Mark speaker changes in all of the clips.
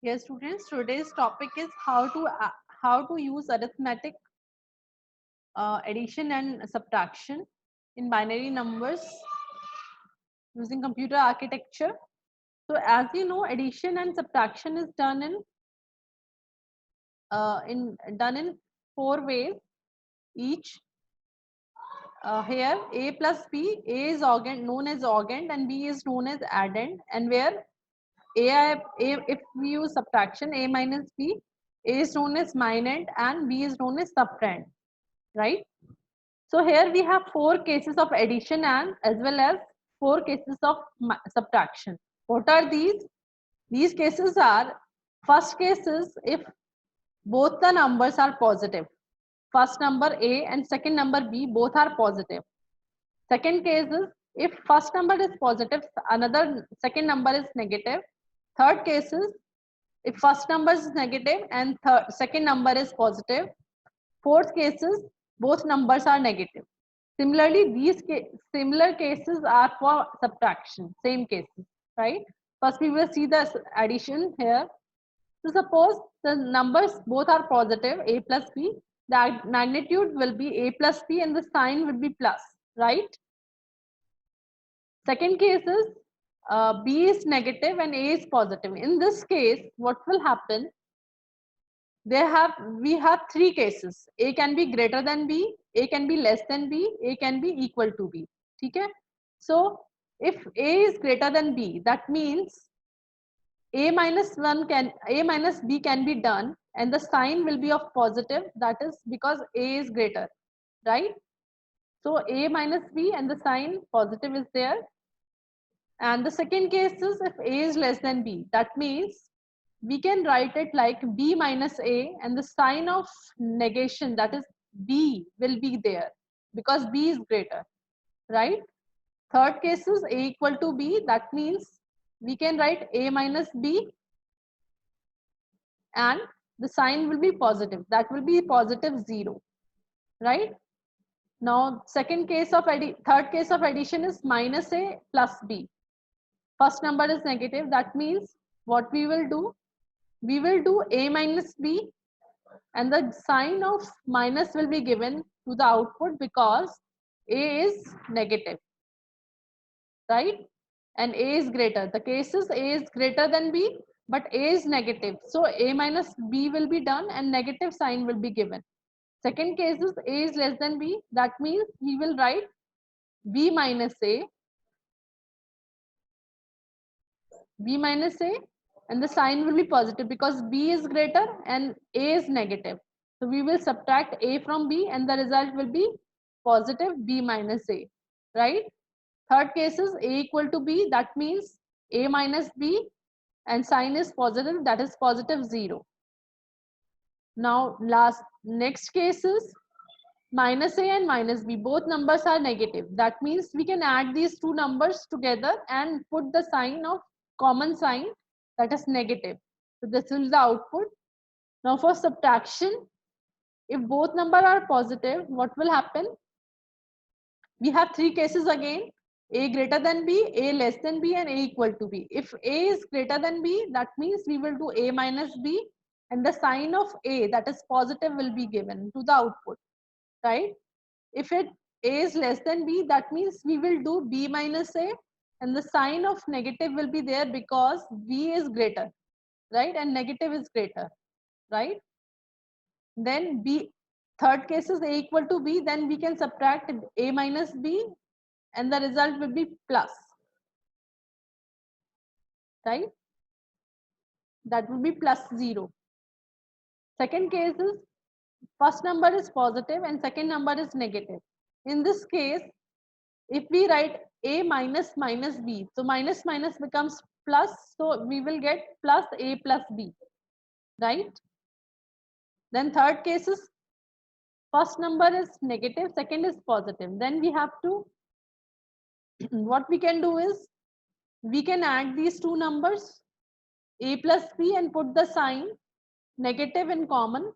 Speaker 1: Yes, students. Today's topic is how to use arithmetic addition and subtraction in binary numbers using computer architecture. So, as you know, addition and subtraction is done in 4 ways each. Here, a plus b, a is known as augend, and b is known as addend, and where if we use subtraction, a minus b, a is known as minend and b is known as subtrahend, right? So here we have 4 cases of addition and as well as 4 cases of subtraction. What are these? These cases are, first case is if both the numbers are positive. First number a and second number b both are positive. Second case is if first number is positive, another second number is negative. Third case is if first number is negative and second number is positive. Fourth case is both numbers are negative. Similarly, these similar cases are for subtraction, same cases, right? First, we will see the addition here. So, suppose the numbers both are positive, a plus b, the magnitude will be a plus b and the sign will be plus, right? Second case is b is negative and a is positive. In this case, what will happen? We have 3 cases. A can be greater than b, a can be less than b, a can be equal to b. Okay? So if a is greater than b, that means a minus b can be done and the sign will be of positive, that is because a is greater, right? So a minus b and the sign positive is there. And the second case is if a is less than b, that means we can write it like b minus a and the sign of negation, that is b, will be there because b is greater, right? Third case is a equal to b, that means we can write a minus b and the sign will be positive, that will be positive 0, right? Now third case of addition is minus a plus b. First number is negative, that means what we will do, we will do a minus b and the sign of minus will be given to the output because a is negative, right? And a is greater. The case is a is greater than b, but a is negative. So a minus b will be done and negative sign will be given. Second case is a is less than b. That means we will write b minus a, and the sign will be positive because b is greater and a is negative. So we will subtract a from b and the result will be positive b minus a, right? Third case is a equal to b, that means a minus b and sign is positive, that is positive 0. Now next case is minus a and minus b, both numbers are negative. That means we can add these two numbers together and put the sign of common sign, that is negative. So this is the output. Now for subtraction, if both numbers are positive, what will happen? We have 3 cases again, a greater than b, a less than b and a equal to b. If a is greater than b, that means we will do a minus b and the sign of a, that is positive, will be given to the output, right? If a is less than b, that means we will do b minus a and the sign of negative will be there because b is greater, right? And negative is greater, right? Then b, third case is a equal to b, then we can subtract a minus b and the result will be plus, right? That will be plus 0. Second case is first number is positive and second number is negative. In this case, if we write a minus minus b, so minus minus becomes plus, so we will get plus a plus b, right? Then third case is first number is negative, second is positive. Then we have to, what we can do is, we can add these two numbers, a plus b, and put the sign negative in common,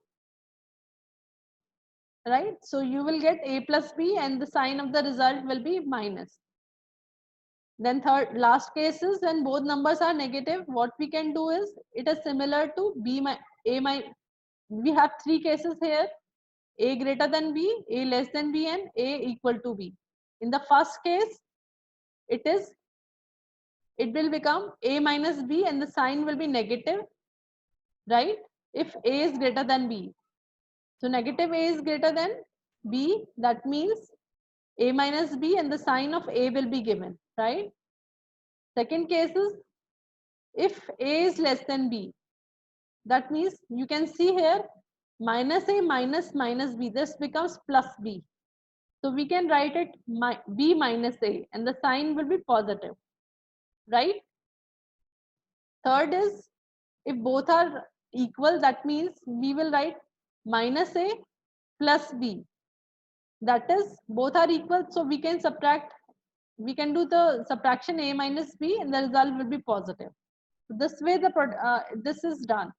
Speaker 1: right? So you will get a plus b and the sign of the result will be minus. Then third last case is when both numbers are negative, what we can do is it is similar to b my a my we have three cases here: a greater than b, a less than b, and a equal to b. In the first case, it will become a minus b and the sign will be negative, right? If a is greater than b. So negative a is greater than b, that means a minus b and the sign of a will be given, right? Second case is if a is less than b. That means you can see here minus a minus minus b. This becomes plus b. So we can write it b minus a and the sign will be positive, right? Third is if both are equal, that means we will write minus a plus b. That is both are equal, so we can do the subtraction a minus b and the result will be positive. This way this is done.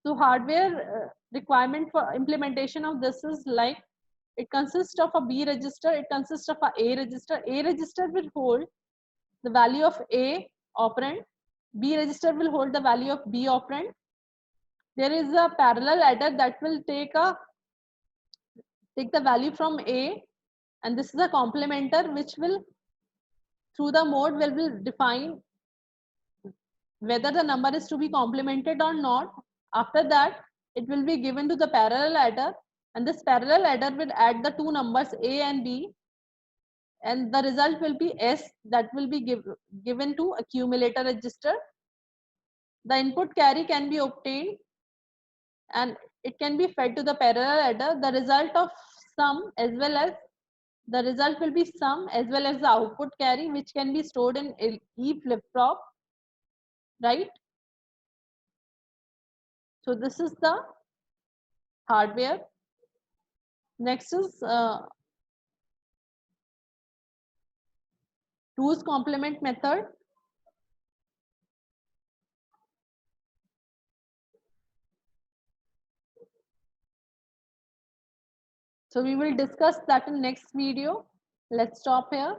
Speaker 1: So hardware requirement for implementation of this is like it consists of a B register, it consists of a register. A register will hold the value of A operand, B register will hold the value of B operand. There is a parallel adder that will take the value from A, and this is a complementer which will through the mode will define whether the number is to be complemented or not. After that, it will be given to the parallel adder, and this parallel adder will add the two numbers A and B, and the result will be S that will be given to accumulator register. The input carry can be obtained and it can be fed to the parallel adder. The result of sum as well as the result will be sum as well as the output carry, which can be stored in E flip-flop, right? So this is the hardware. Next is 2's complement method. So we will discuss that in next video. Let's stop here.